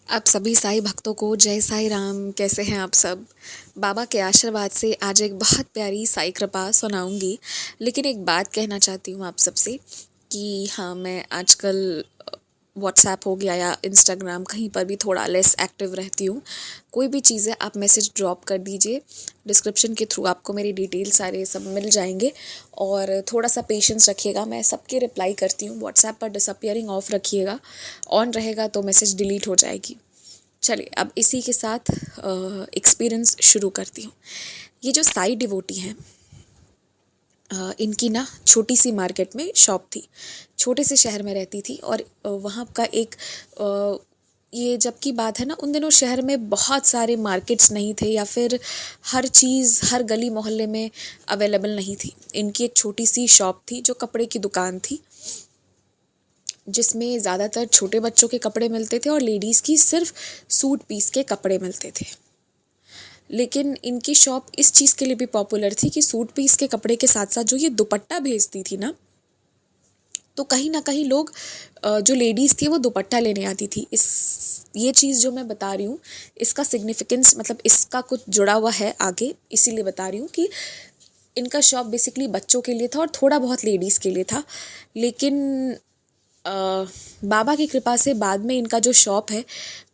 आप सभी साईं भक्तों को जय साईं राम। कैसे हैं आप सब? बाबा के आशीर्वाद से आज एक बहुत प्यारी साईं कृपा सुनाऊंगी। लेकिन एक बात कहना चाहती हूँ आप सबसे कि हाँ, मैं आजकल व्हाट्सएप हो गया या इंस्टाग्राम कहीं पर भी थोड़ा लेस एक्टिव रहती हूँ। कोई भी चीज़ है आप मैसेज ड्रॉप कर दीजिए, डिस्क्रिप्शन के थ्रू आपको मेरी डिटेल सारे सब मिल जाएंगे। और थोड़ा सा पेशेंस रखिएगा, मैं सबके रिप्लाई करती हूँ। व्हाट्सएप पर डिसअपियरिंग ऑफ रखिएगा, ऑन रहेगा तो मैसेज डिलीट हो जाएगी। चलिए अब इसी के साथ एक्सपीरियंस शुरू करती हूँ। ये जो साई डिवोटी हैं, इनकी ना छोटी सी मार्केट में शॉप थी। छोटे से शहर में रहती थी और वहाँ का एक ये जब की बात है ना, उन दिनों शहर में बहुत सारे मार्केट्स नहीं थे या फिर हर चीज़ हर गली मोहल्ले में अवेलेबल नहीं थी। इनकी एक छोटी सी शॉप थी जो कपड़े की दुकान थी, जिसमें ज़्यादातर छोटे बच्चों के कपड़े मिलते थे और लेडीज़ की सिर्फ सूट पीस के कपड़े मिलते थे। लेकिन इनकी शॉप इस चीज़ के लिए भी पॉपुलर थी कि सूट पीस के कपड़े के साथ साथ जो ये दुपट्टा भेजती थी ना, तो कहीं ना कहीं लोग जो लेडीज़ थी वो दुपट्टा लेने आती थी। ये चीज़ जो मैं बता रही हूँ, इसका सिग्निफिकेंस मतलब इसका कुछ जुड़ा हुआ है आगे, इसीलिए बता रही हूँ कि इनका शॉप बेसिकली बच्चों के लिए था और थोड़ा बहुत लेडीज़ के लिए था। लेकिन बाबा की कृपा से बाद में इनका जो शॉप है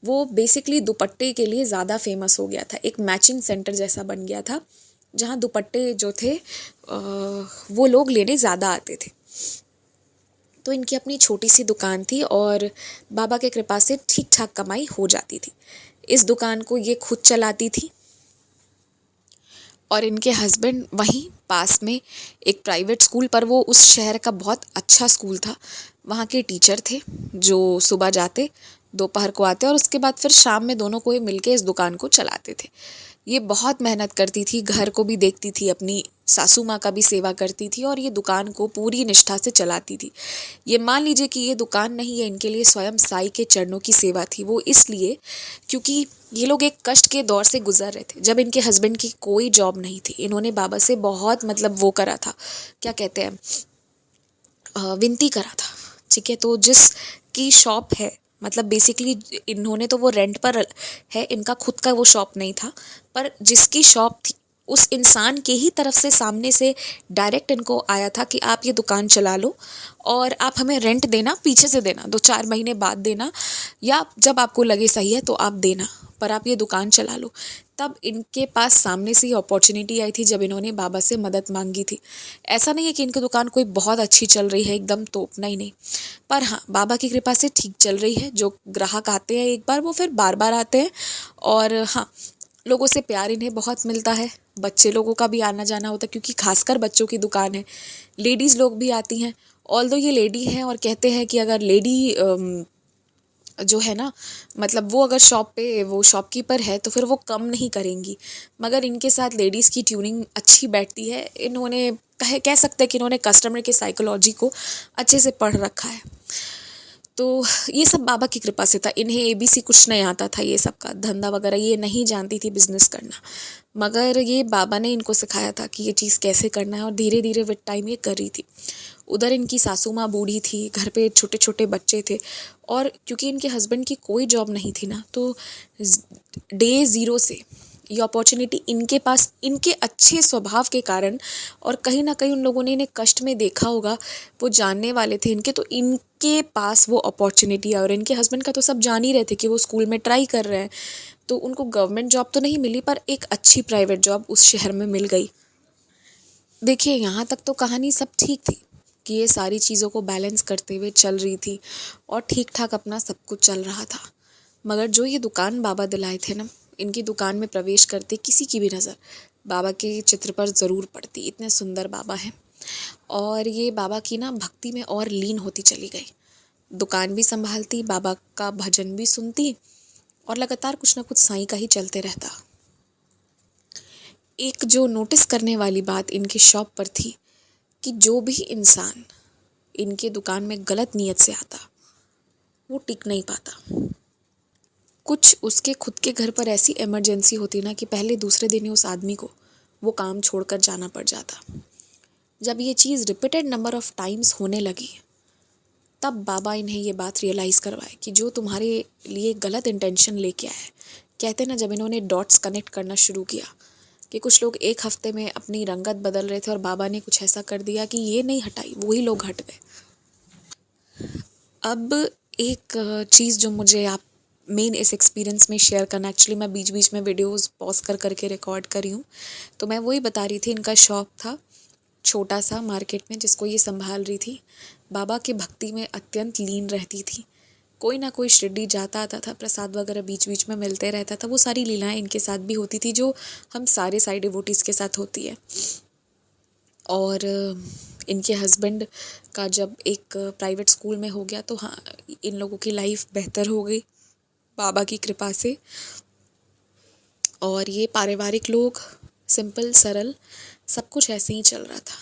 वो बेसिकली दुपट्टे के लिए ज़्यादा फेमस हो गया था। एक मैचिंग सेंटर जैसा बन गया था जहाँ दुपट्टे जो थे वो लोग लेने ज़्यादा आते थे। तो इनकी अपनी छोटी सी दुकान थी और बाबा के कृपा से ठीक ठाक कमाई हो जाती थी। इस दुकान को ये खुद चलाती थी और इनके हस्बैंड वहीं पास में एक प्राइवेट स्कूल, पर वो उस शहर का बहुत अच्छा स्कूल था, वहाँ के टीचर थे जो सुबह जाते दोपहर को आते और उसके बाद फिर शाम में दोनों को ही मिलके इस दुकान को चलाते थे। ये बहुत मेहनत करती थी, घर को भी देखती थी, अपनी सासू माँ का भी सेवा करती थी और ये दुकान को पूरी निष्ठा से चलाती थी। ये मान लीजिए कि ये दुकान नहीं है, इनके लिए स्वयं साई के चरणों की सेवा थी। वो इसलिए क्योंकि ये लोग एक कष्ट के दौर से गुजर रहे थे जब इनके हस्बैंड की कोई जॉब नहीं थी। इन्होंने बाबा से बहुत मतलब वो करा था, क्या कहते हैं, विनती करा था। ठीक है, तो जिस की शॉप है, मतलब बेसिकली इन्होंने तो वो रेंट पर है, इनका खुद का वो शॉप नहीं था, पर जिसकी शॉप थी उस इंसान के ही तरफ से सामने से डायरेक्ट इनको आया था कि आप ये दुकान चला लो और आप हमें रेंट देना, पीछे से देना, 2-4 महीने बाद देना, या जब आपको लगे सही है तो आप देना, पर आप ये दुकान चला लो। तब इनके पास सामने से ही अपॉर्चुनिटी आई थी जब इन्होंने बाबा से मदद मांगी थी। ऐसा नहीं है कि इनकी दुकान कोई बहुत अच्छी चल रही है, एकदम तोप नहीं नहीं, पर हाँ बाबा की कृपा से ठीक चल रही है। जो ग्राहक आते हैं एक बार वो फिर बार बार आते हैं और हाँ, लोगों से प्यार इन्हें बहुत मिलता है। बच्चे लोगों का भी आना जाना होता है क्योंकि खासकर बच्चों की दुकान है। लेडीज़ लोग भी आती हैं, ऑल्दो ये लेडी हैं और कहते हैं कि अगर लेडी जो है ना, मतलब वो अगर शॉप पे वो शॉपकीपर है तो फिर वो कम नहीं करेंगी, मगर इनके साथ लेडीज़ की ट्यूनिंग अच्छी बैठती है। इन्होंने कह सकते हैं कि इन्होंने कस्टमर के साइकोलॉजी को अच्छे से पढ़ रखा है। तो ये सब बाबा की कृपा से था। इन्हें एबीसी कुछ नहीं आता था, ये सब का धंधा वगैरह ये नहीं जानती थी बिजनेस करना, मगर ये बाबा ने इनको सिखाया था कि ये चीज़ कैसे करना है और धीरे धीरे विद टाइम ये कर रही थी। उधर इनकी सासू माँ बूढ़ी थी, घर पे छोटे छोटे बच्चे थे और क्योंकि इनके हस्बैंड की कोई जॉब नहीं थी ना, तो डे ज़ीरो से ये अपॉर्चुनिटी इनके पास, इनके अच्छे स्वभाव के कारण, और कहीं ना कहीं उन लोगों ने इन्हें कष्ट में देखा होगा, वो जानने वाले थे इनके, तो इनके पास वो अपॉर्चुनिटी है। और इनके हस्बैंड का तो सब जान ही रहे थे कि वो स्कूल में ट्राई कर रहे हैं, तो उनको गवर्नमेंट जॉब तो नहीं मिली पर एक अच्छी प्राइवेट जॉब उस शहर में मिल गई। देखिए यहाँ तक तो कहानी सब ठीक थी कि ये सारी चीज़ों को बैलेंस करते हुए चल रही थी और ठीक ठाक अपना सब कुछ चल रहा था। मगर जो ये दुकान बाबा दिलाए थे ना, इनकी दुकान में प्रवेश करते किसी की भी नज़र बाबा के चित्र पर ज़रूर पड़ती। इतने सुंदर बाबा हैं और ये बाबा की ना भक्ति में और लीन होती चली गई। दुकान भी संभालती, बाबा का भजन भी सुनती और लगातार कुछ ना कुछ साईं का ही चलते रहता। एक जो नोटिस करने वाली बात इनके शॉप पर थी कि जो भी इंसान इनके दुकान में गलत नीयत से आता वो टिक नहीं पाता। कुछ उसके खुद के घर पर ऐसी इमरजेंसी होती ना कि पहले दूसरे दिन ही उस आदमी को वो काम छोड़कर जाना पड़ जाता। जब ये चीज़ रिपीटेड नंबर ऑफ टाइम्स होने लगी तब बाबा इन्हें ये बात रियलाइज़ करवाए कि जो तुम्हारे लिए गलत इंटेंशन लेके आया है। कहते हैं ना, जब इन्होंने डॉट्स कनेक्ट करना शुरू किया कि कुछ लोग एक हफ्ते में अपनी रंगत बदल रहे थे और बाबा ने कुछ ऐसा कर दिया कि ये नहीं हटाई, वही लोग हट गए। अब एक चीज़ जो मुझे आप मेन इस एक्सपीरियंस में शेयर करना, एक्चुअली मैं बीच बीच में वीडियोस पॉज कर करके रिकॉर्ड करी हूँ, तो मैं वही बता रही थी। इनका शॉप था छोटा सा मार्केट में, जिसको ये संभाल रही थी। बाबा के भक्ति में अत्यंत लीन रहती थी। कोई ना कोई शिरडी जाता आता था, प्रसाद वगैरह बीच बीच में मिलते रहता था। वो सारी लीलाएं इनके साथ भी होती थी जो हम सारे साई डिवोटीज़ के साथ होती है। और इनके हस्बैंड का जब एक प्राइवेट स्कूल में हो गया तो हाँ, इन लोगों की लाइफ बेहतर हो गई बाबा की कृपा से। और ये पारिवारिक लोग, सिंपल सरल, सब कुछ ऐसे ही चल रहा था।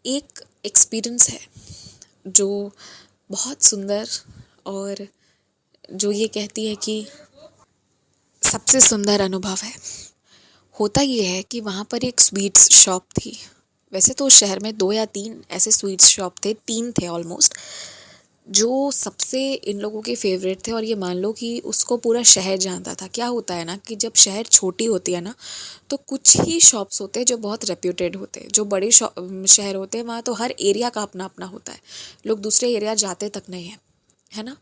एक एक्सपीरियंस है जो बहुत सुंदर, और जो ये कहती है कि सबसे सुंदर अनुभव है। होता ये है कि वहाँ पर एक स्वीट्स शॉप थी। वैसे तो शहर में 2 या 3 ऐसे स्वीट्स शॉप थे, 3 थे ऑलमोस्ट, जो सबसे इन लोगों के फेवरेट थे। और ये मान लो कि उसको पूरा शहर जानता था। क्या होता है ना कि जब शहर छोटी होती है ना, तो कुछ ही शॉप्स होते हैं जो बहुत रेप्यूटेड होते हैं। जो बड़े शहर होते हैं वहाँ तो हर एरिया का अपना अपना होता है, लोग दूसरे एरिया जाते तक नहीं हैं, है ना,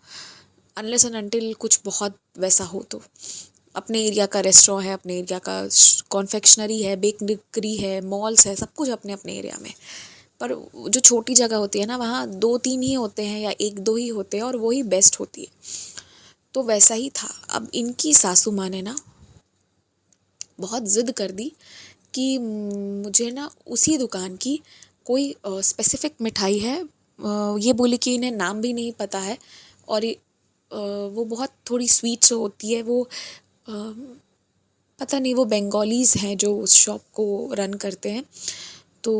अनलेस एंड अनटिल कुछ बहुत वैसा हो। तो अपने एरिया का रेस्टोरेंट है, अपने एरिया का कॉन्फेक्शनरी है, बेकरी है, मॉल्स है, सब कुछ अपने अपने एरिया में। पर जो छोटी जगह होती है ना, वहाँ 2-3 ही होते हैं या 1-2 ही होते हैं, और वही बेस्ट होती है। तो वैसा ही था। अब इनकी सासू माँ ने ना बहुत ज़िद कर दी कि मुझे ना उसी दुकान की कोई स्पेसिफिक मिठाई है। ये बोली कि इन्हें नाम भी नहीं पता है, और वो बहुत थोड़ी स्वीट्स होती है। वो पता नहीं, वो बंगालीज़ हैं जो उस शॉप को रन करते हैं। तो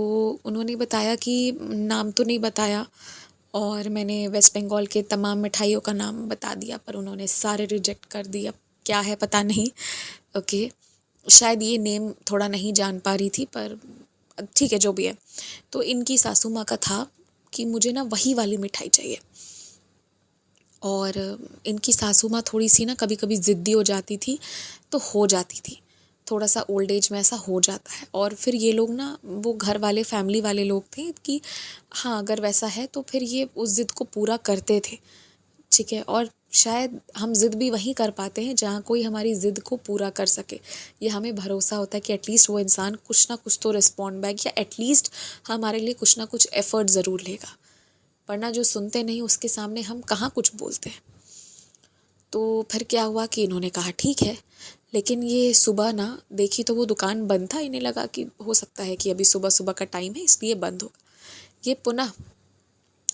उन्होंने बताया कि नाम तो नहीं बताया, और मैंने वेस्ट बंगाल के तमाम मिठाइयों का नाम बता दिया, पर उन्होंने सारे रिजेक्ट कर दिया। क्या है पता नहीं। ओके, शायद ये नेम थोड़ा नहीं जान पा रही थी, पर ठीक है, जो भी है। तो इनकी सासू माँ का था कि मुझे ना वही वाली मिठाई चाहिए। और इनकी सासू माँ थोड़ी सी ना कभी कभी ज़िद्दी हो जाती थी, तो हो जाती थी, थोड़ा सा ओल्ड एज में ऐसा हो जाता है। और फिर ये लोग ना, वो घर वाले फैमिली वाले लोग थे कि हाँ, अगर वैसा है तो फिर ये उस ज़िद को पूरा करते थे, ठीक है। और शायद हम ज़िद भी वहीं कर पाते हैं जहाँ कोई हमारी ज़िद को पूरा कर सके। ये हमें भरोसा होता है कि एटलीस्ट वो इंसान कुछ ना कुछ तो रिस्पॉन्ड बैक, या एटलीस्ट हमारे लिए कुछ ना कुछ एफ़र्ट ज़रूर लेगा। वरना जो सुनते नहीं उसके सामने हम कहाँ कुछ बोलते हैं। तो फिर क्या हुआ कि इन्होंने कहा ठीक है, लेकिन ये सुबह ना देखी तो वो दुकान बंद था। इन्हें लगा कि हो सकता है कि अभी सुबह सुबह का टाइम है, इसलिए बंद होगा। ये पुनः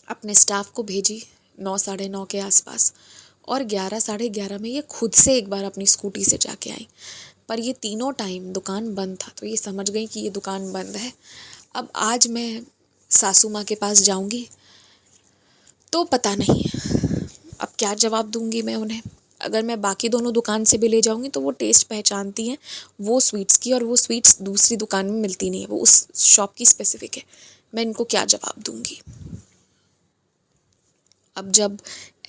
अपने स्टाफ को भेजी 9-9:30 के आसपास, और 11-11:30 में ये खुद से एक बार अपनी स्कूटी से जाके आई। पर ये तीनों टाइम दुकान बंद था, तो ये समझ गई कि ये दुकान बंद है। अब आज मैं सासू माँ के पास जाऊँगी तो पता नहीं अब क्या जवाब दूंगी मैं उन्हें। अगर मैं बाकी दोनों दुकान से भी ले जाऊंगी तो वो टेस्ट पहचानती हैं वो स्वीट्स की, और वो स्वीट्स दूसरी दुकान में मिलती नहीं है, वो उस शॉप की स्पेसिफिक है। मैं इनको क्या जवाब दूंगी। अब जब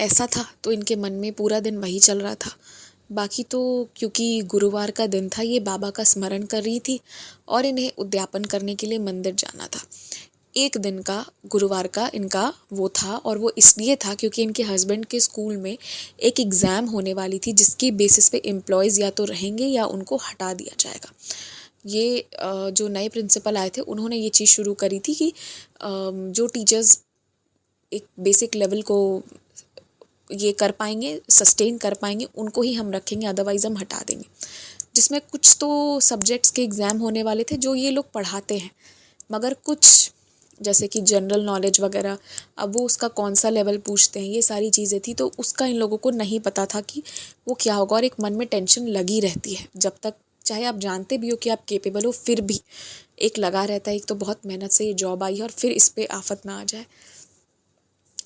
ऐसा था तो इनके मन में पूरा दिन वही चल रहा था। बाकी तो क्योंकि गुरुवार का दिन था, ये बाबा का स्मरण कर रही थी और इन्हें उद्यापन करने के लिए मंदिर जाना था। एक दिन का गुरुवार का इनका वो था, और वो इसलिए था क्योंकि इनके हस्बैंड के स्कूल में एक एग्ज़ाम होने वाली थी, जिसकी बेसिस पे एम्प्लॉयज़ या तो रहेंगे या उनको हटा दिया जाएगा। ये जो नए प्रिंसिपल आए थे उन्होंने ये चीज़ शुरू करी थी कि जो टीचर्स एक बेसिक लेवल को ये कर पाएंगे, सस्टेन कर पाएंगे, उनको ही हम रखेंगे, अदरवाइज़ हम हटा देंगे। जिसमें कुछ तो सब्जेक्ट्स के एग्ज़ाम होने वाले थे जो ये लोग पढ़ाते हैं, मगर कुछ जैसे कि जनरल नॉलेज वगैरह, अब वो उसका कौन सा लेवल पूछते हैं, ये सारी चीज़ें थी। तो उसका इन लोगों को नहीं पता था कि वो क्या होगा, और एक मन में टेंशन लगी रहती है जब तक, चाहे आप जानते भी हो कि आप केपेबल हो, फिर भी एक लगा रहता है। एक तो बहुत मेहनत से ये जॉब आई है और फिर इस पर आफत ना आ जाए।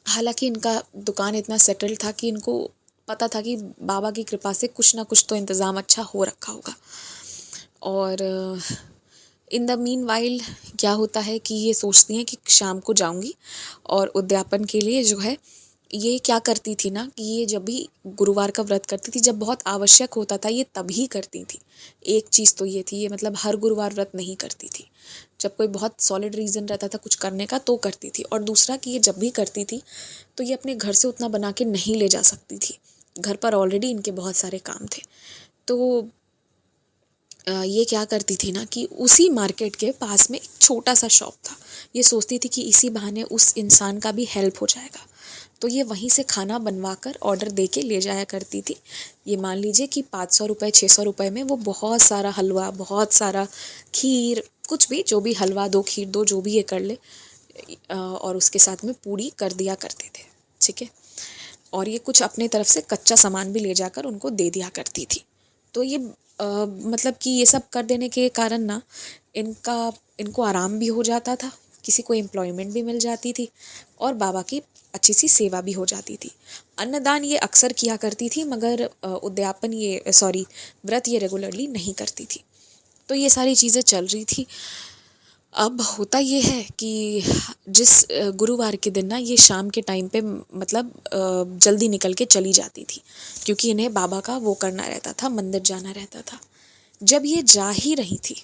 हालांकि इनका दुकान इतना सेटल था कि इनको पता था कि बाबा की कृपा से कुछ ना कुछ तो इंतज़ाम अच्छा हो रखा होगा। और इन द मीन वाइल क्या होता है कि ये सोचती हैं कि शाम को जाऊंगी, और उद्यापन के लिए जो है ये क्या करती थी ना कि ये जब भी गुरुवार का व्रत करती थी, जब बहुत आवश्यक होता था ये तभी करती थी। एक चीज़ तो ये थी, ये मतलब हर गुरुवार व्रत नहीं करती थी, जब कोई बहुत सॉलिड रीज़न रहता था कुछ करने का तो करती थी। और दूसरा कि ये जब भी करती थी तो ये अपने घर से उतना बना के नहीं ले जा सकती थी, घर पर ऑलरेडी इनके बहुत सारे काम थे। तो ये क्या करती थी ना कि उसी मार्केट के पास में एक छोटा सा शॉप था, ये सोचती थी कि इसी बहाने उस इंसान का भी हेल्प हो जाएगा, तो ये वहीं से खाना बनवा कर ऑर्डर दे के ले जाया करती थी। ये मान लीजिए कि 500 रुपये 600 रुपये में वो बहुत सारा हलवा, बहुत सारा खीर, कुछ भी जो भी हलवा दो, खीर दो, जो भी ये कर ले, और उसके साथ में पूड़ी कर दिया करते थे। ठीक है, और ये कुछ अपने तरफ से कच्चा सामान भी ले जाकर उनको दे दिया करती थी। तो ये मतलब कि ये सब कर देने के कारण ना इनको आराम भी हो जाता था, किसी को एम्प्लॉयमेंट भी मिल जाती थी, और बाबा की अच्छी सी सेवा भी हो जाती थी। अन्नदान ये अक्सर किया करती थी, मगर उद्यापन ये व्रत ये रेगुलरली नहीं करती थी। तो ये सारी चीज़ें चल रही थी। अब होता ये है कि जिस गुरुवार के दिन ना ये शाम के टाइम पे मतलब जल्दी निकल के चली जाती थी, क्योंकि इन्हें बाबा का वो करना रहता था, मंदिर जाना रहता था। जब ये जा ही रही थी,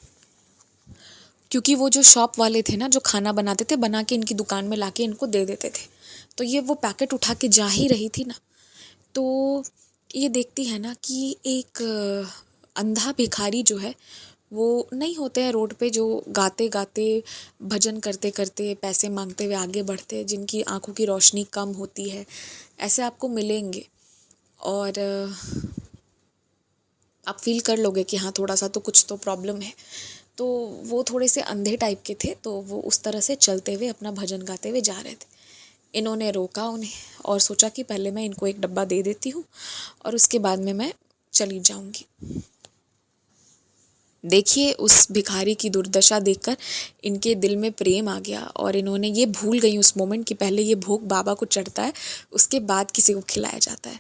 क्योंकि वो जो शॉप वाले थे ना जो खाना बनाते थे, बना के इनकी दुकान में लाके इनको दे देते थे, तो ये वो पैकेट उठा के जा ही रही थी ना, तो ये देखती है ना कि एक अंधा भिखारी जो है, वो नहीं होते हैं रोड पे जो गाते गाते भजन करते करते पैसे मांगते हुए आगे बढ़ते हैं, जिनकी आंखों की रोशनी कम होती है, ऐसे आपको मिलेंगे। और आप फील कर लोगे कि हाँ थोड़ा सा तो कुछ तो प्रॉब्लम है। तो वो थोड़े से अंधे टाइप के थे, तो वो उस तरह से चलते हुए अपना भजन गाते हुए जा रहे थे। इन्होंने रोका उन्हें और सोचा कि पहले मैं इनको एक डब्बा दे देती हूँ और उसके बाद में मैं चली जाऊँगी। देखिए उस भिखारी की दुर्दशा देखकर इनके दिल में प्रेम आ गया, और इन्होंने ये भूल गई उस मोमेंट कि पहले ये भोग बाबा को चढ़ता है, उसके बाद किसी को खिलाया जाता है।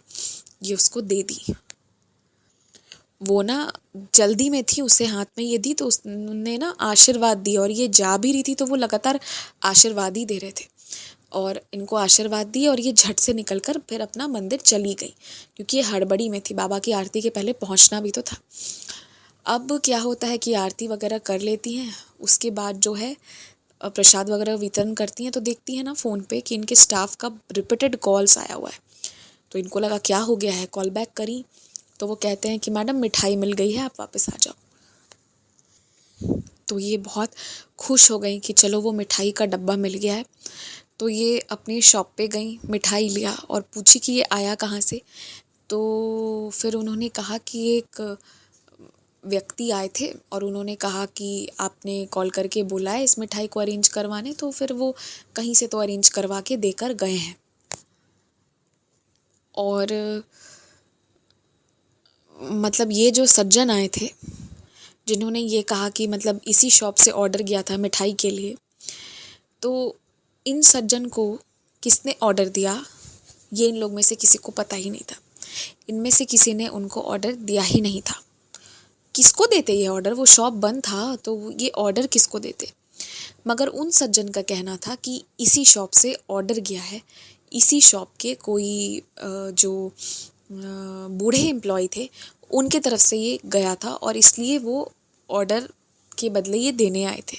ये उसको दे दी। वो ना जल्दी में थी, उसे हाथ में ये दी तो उसने ना आशीर्वाद दिया, और ये जा भी रही थी तो वो लगातार आशीर्वाद ही दे रहे थे, और इनको आशीर्वाद दिए, और ये झट से निकलकर फिर अपना मंदिर चली गई, क्योंकि ये हड़बड़ी में थी, बाबा की आरती के पहले पहुंचना भी तो था। अब क्या होता है कि आरती वगैरह कर लेती हैं, उसके बाद जो है प्रसाद वगैरह वितरण करती हैं, तो देखती हैं ना फ़ोन पे कि इनके स्टाफ का रिपीटेड कॉल्स आया हुआ है। तो इनको लगा क्या हो गया है, कॉल बैक करी तो वो कहते हैं कि मैडम मिठाई मिल गई है, आप वापस आ जाओ। तो ये बहुत खुश हो गई कि चलो वो मिठाई का डब्बा मिल गया है। तो ये अपनी शॉप पे गई, मिठाई लिया और पूछी कि ये आया कहाँ से। तो फिर उन्होंने कहा कि एक व्यक्ति आए थे और उन्होंने कहा कि आपने कॉल करके बोला है इस मिठाई को अरेंज करवाने, तो फिर वो कहीं से तो अरेंज करवा के देकर गए हैं। और मतलब ये जो सज्जन आए थे जिन्होंने ये कहा कि मतलब इसी शॉप से ऑर्डर गया था मिठाई के लिए, तो इन सज्जन को किसने ऑर्डर दिया ये इन लोग में से किसी को पता ही नहीं था। इनमें से किसी ने उनको ऑर्डर दिया ही नहीं था। किसको देते ये ऑर्डर, वो शॉप बंद था तो ये ऑर्डर किसको देते। मगर उन सज्जन का कहना था कि इसी शॉप से ऑर्डर गया है, इसी शॉप के कोई जो बूढ़े एम्प्लॉय थे उनके तरफ से ये गया था, और इसलिए वो ऑर्डर के बदले ये देने आए थे।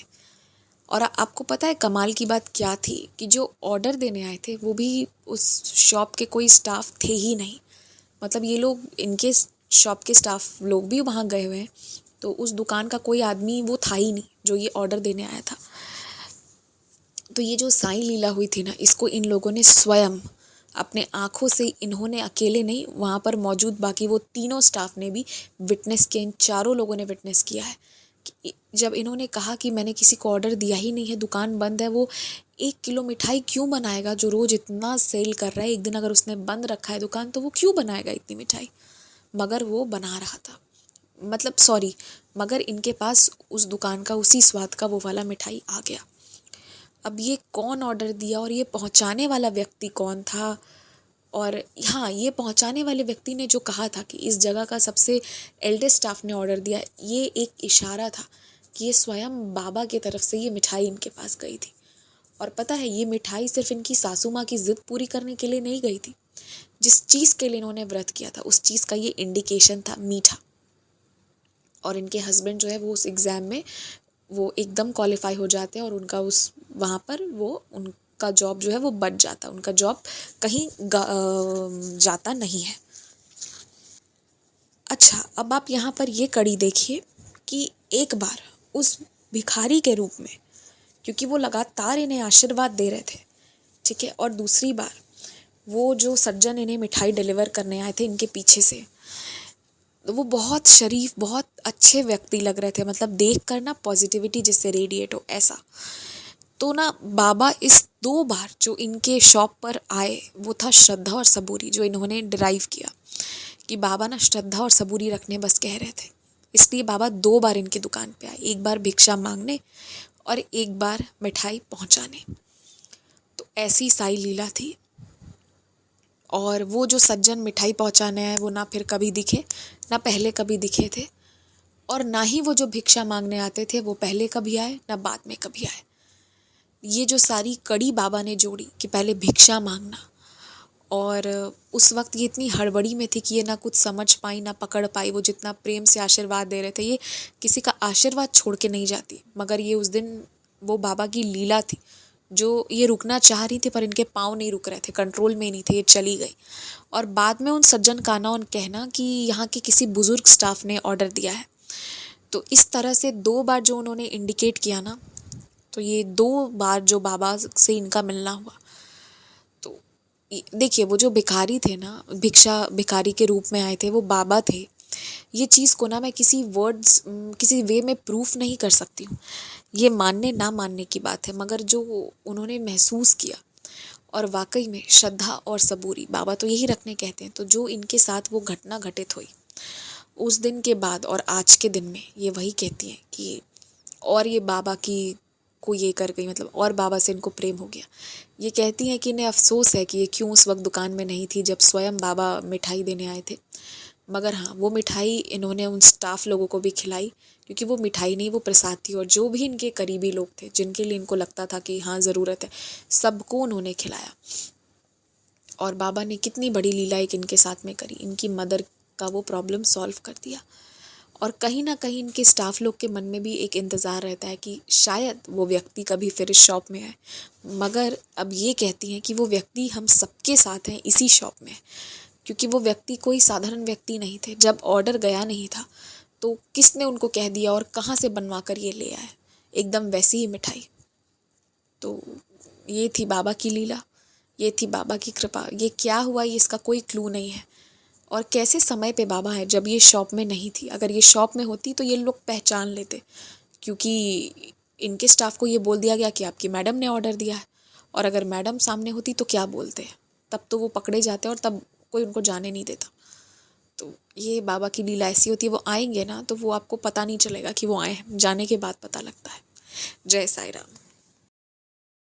और आपको पता है कमाल की बात क्या थी कि जो ऑर्डर देने आए थे वो भी उस शॉप के कोई स्टाफ थे ही नहीं। मतलब ये लोग, इनके शॉप के स्टाफ लोग भी वहाँ गए हुए हैं, तो उस दुकान का कोई आदमी वो था ही नहीं जो ये ऑर्डर देने आया था। तो ये जो साईं लीला हुई थी ना, इसको इन लोगों ने स्वयं अपने आँखों से, इन्होंने अकेले नहीं, वहाँ पर मौजूद बाकी वो तीनों स्टाफ ने भी विटनेस किया। इन चारों लोगों ने विटनेस किया है कि जब इन्होंने कहा कि मैंने किसी को ऑर्डर दिया ही नहीं है, दुकान बंद है, वो 1 किलो मिठाई क्यों बनाएगा जो रोज़ इतना सेल कर रहा है। एक दिन अगर उसने बंद रखा है दुकान तो वो क्यों बनाएगा इतनी मिठाई, मगर वो बना रहा था। मगर इनके पास उस दुकान का उसी स्वाद का वो वाला मिठाई आ गया। अब ये कौन ऑर्डर दिया और ये पहुंचाने वाला व्यक्ति कौन था, और हाँ, ये पहुंचाने वाले व्यक्ति ने जो कहा था कि इस जगह का सबसे एल्डेस्ट स्टाफ ने ऑर्डर दिया, ये एक इशारा था कि ये स्वयं बाबा की तरफ से ये मिठाई इनके पास गई थी। और पता है, ये मिठाई सिर्फ इनकी सासू माँ की ज़िद पूरी करने के लिए नहीं गई थी। जिस चीज़ के लिए इन्होंने व्रत किया था उस चीज़ का ये इंडिकेशन था, मीठा। और इनके हस्बैंड जो है वो उस एग्ज़ाम में वो एकदम क्वालिफाई हो जाते हैं और उनका उस वहाँ पर वो उनका जॉब जो है वो बच जाता, उनका जॉब कहीं जाता नहीं है। अच्छा, अब आप यहाँ पर ये कड़ी देखिए कि एक बार उस भिखारी के रूप में, क्योंकि वो लगातार इन्हें आशीर्वाद दे रहे थे, ठीक है, और दूसरी बार वो जो सज्जन इन्हें मिठाई डिलीवर करने आए थे इनके पीछे से, तो वो बहुत शरीफ, बहुत अच्छे व्यक्ति लग रहे थे, मतलब देख कर ना पॉजिटिविटी जिससे रेडिएट हो ऐसा। तो ना बाबा इस 2 बार जो इनके शॉप पर आए वो था श्रद्धा और सबूरी, जो इन्होंने डिराइव किया कि बाबा ना श्रद्धा और सबूरी रखने बस कह रहे थे, इसलिए बाबा 2 बार इनकी दुकान पे आए, एक बार भिक्षा मांगने और एक बार मिठाई पहुंचाने। तो ऐसी साई लीला थी। और वो जो सज्जन मिठाई पहुंचाने आए वो ना फिर कभी दिखे, ना पहले कभी दिखे थे, और ना ही वो जो भिक्षा मांगने आते थे वो पहले कभी आए ना बाद में कभी आए। ये जो सारी कड़ी बाबा ने जोड़ी कि पहले भिक्षा मांगना, और उस वक्त ये इतनी हड़बड़ी में थी कि ये ना कुछ समझ पाई ना पकड़ पाई, वो जितना प्रेम से आशीर्वाद दे रहे थे, ये किसी का आशीर्वाद छोड़ के नहीं जाती, मगर ये उस दिन वो बाबा की लीला थी जो ये रुकना चाह रही थी पर इनके पाँव नहीं रुक रहे थे, कंट्रोल में नहीं थे, ये चली गई। और बाद में उन सज्जन का ना उन कहना कि यहाँ के किसी बुजुर्ग स्टाफ ने ऑर्डर दिया है। तो इस तरह से 2 बार जो उन्होंने इंडिकेट किया ना, तो ये 2 बार जो बाबा से इनका मिलना हुआ। तो देखिए, वो जो भिखारी थे ना, भिखारी के रूप में आए थे, वो बाबा थे। ये चीज़ को ना मैं किसी वर्ड्स किसी वे में प्रूफ नहीं कर सकती हूँ, ये मानने ना मानने की बात है, मगर जो उन्होंने महसूस किया और वाकई में श्रद्धा और सबूरी, बाबा तो यही रखने कहते हैं, तो जो इनके साथ वो घटना घटित हुई उस दिन के बाद और आज के दिन में, ये वही कहती हैं कि और ये बाबा की को ये कर गई, मतलब और बाबा से इनको प्रेम हो गया। ये कहती हैं कि इन्हें अफसोस है कि ये क्यों उस वक्त दुकान में नहीं थी जब स्वयं बाबा मिठाई देने आए थे, मगर हाँ, वो मिठाई इन्होंने उन स्टाफ लोगों को भी खिलाई, क्योंकि वो मिठाई नहीं, वो प्रसाद थी, और जो भी इनके करीबी लोग थे जिनके लिए इनको लगता था कि हाँ ज़रूरत है, सबको उन्होंने खिलाया। और बाबा ने कितनी बड़ी लीला एक इनके साथ में करी, इनकी मदर का वो प्रॉब्लम सॉल्व कर दिया। और कहीं ना कहीं इनके स्टाफ लोग के मन में भी एक इंतज़ार रहता है कि शायद वो व्यक्ति कभी फिर इस शॉप में आए, मगर अब ये कहती हैं कि वो व्यक्ति हम सबके साथ हैं इसी शॉप में, क्योंकि वो व्यक्ति कोई साधारण व्यक्ति नहीं थे। जब ऑर्डर गया नहीं था तो किसने उनको कह दिया और कहाँ से बनवा कर ये ले आए, एकदम वैसी ही मिठाई। तो ये थी बाबा की लीला, ये थी बाबा की कृपा। ये क्या हुआ ये इसका कोई क्लू नहीं है, और कैसे समय पे बाबा है जब ये शॉप में नहीं थी। अगर ये शॉप में होती तो ये लोग पहचान लेते, क्योंकि इनके स्टाफ को ये बोल दिया गया कि आपकी मैडम ने ऑर्डर दिया है, और अगर मैडम सामने होती तो क्या बोलते, तब तो वो पकड़े जाते और तब कोई उनको जाने नहीं देता। तो ये बाबा की लीला ऐसी होती है, वो आएंगे ना तो वो आपको पता नहीं चलेगा कि वो आए हैं, जाने के बाद पता लगता है। जय साई राम।